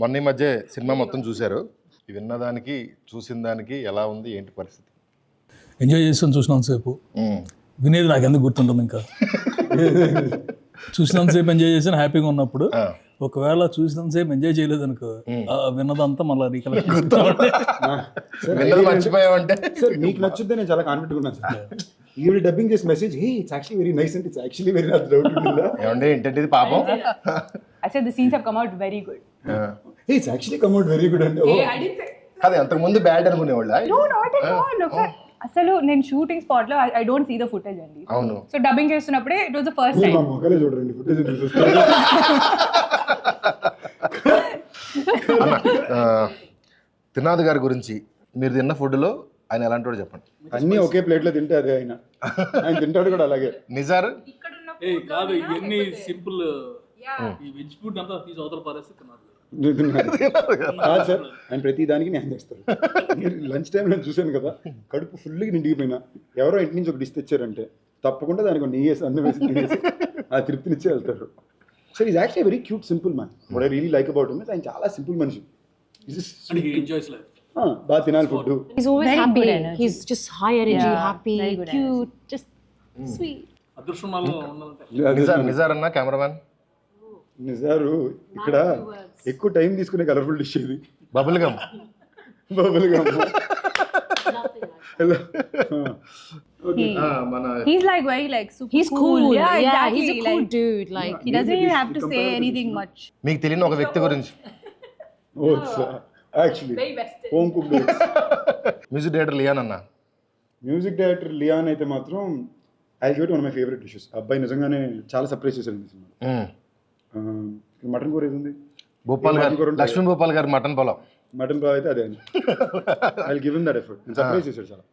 మొన్న ఈ మధ్య సినిమా మొత్తం చూశారు. విన్నదానికి చూసిన దానికి ఎలా ఉంది, ఏంటి పరిస్థితి? ఎంజాయ్ చేస్తాను చూసినంతసేపు. వినేది నాకు ఎందుకు గుర్తుంటుంది ఇంకా. చూసినంతసేపు ఎంజాయ్ చేసాను హ్యాపీగా ఉన్నప్పుడు. ఒకవేళ చూసినంతసేపు ఎంజాయ్ చేయలేదు అనుకో, విన్నదంతా మళ్ళీ రీకలెక్ట్ మర్చిపోయామంటే. సార్ మీకు నచ్చుద్దే నేను చాలా కాన్ఫిడెంట్ ఉన్నాను సార్. ఈవిడ డబ్బింగ్ చేసి message, hey it's actually very nice and it's actually very not doubt ఉందా ఏమంటే ఏంటంటే పాపం. I said the scenes have come out very good. Hey it's actually come out very good అంటే I didn't say. అది అంతకు ముందు bad అనుకునేవాళ్ళ? No, not at all. అసలు నేను షూటింగ్ స్పాట్ లో I don't see the footage అండి. అవును. సో డబ్బింగ్ చేస్తున్నప్పుడే it was the first time. మా మొక్కలే చూడండి ఫుటేజ్ చూస్తారు. త్రినాథ్ గారి గురించి మీరు తిన్న ఫుడ్లో ఆయన ఎలాంటి వాడు చెప్పండి. అన్నీ ఒకే ప్లేట్లో తింటే అదే ఆయన తింటాడు కూడా అలాగే. నిజారు కాదు, ఇవన్నీ సింపుల్. ఈ వెజ్ ఫుడ్ అంతా తీసి అవతల పారేస్తున్నారు. కాదు సార్, ఆయన ప్రతి దానికి న్యాయం చేస్తారు. లంచ్ టైం నేను చూశాను కదా, కడుపు ఫుల్గా నిండిపోయినా ఎవరో ఇంటి నుంచి ఒక డిష్ తెచ్చారంటే తప్పకుండా దానికి నెయ్యి వేసి అన్నం వేసి తినేసి ఆ తృప్తినిచ్చే వెళ్తారు. Sir is actually very cute simple man. What I really like about him is ఆయన చాలా సింపుల్ మనిషి. బాగా తినాలి food. He's always Very happy. good energy. He's just high energy, Yeah, happy, very good cute, just sweet. Nizar అన్న cameraman. Nizar ఇక్కడ ఎక్కువ time తీసుకునే colourful dish ఇది. Bubble gum. Bubble gum. He's like very like super He's cool. Yeah, exactly. He's a cool like, dude. Like he doesn't even have to say anything much. మీకు తెలియని ఒక వ్యక్తి గురించి. Actually home cook. Music director Leon అన్న. Music director Leon అయితే మాత్రం I give it one of my favourite dishes. అబ్బాయి నిజంగానే చాలా సర్ప్రైజ్ చేశారు ఈ సినిమా. మటన్ కూర ఏది ఉంది, భోపాల్ గారు, లక్ష్మీ భోపాల్ గారు మటన్ పొలం. మటన్ కూర అయితే అదే. I give him that effort. Surprise చేశాడు చాలా.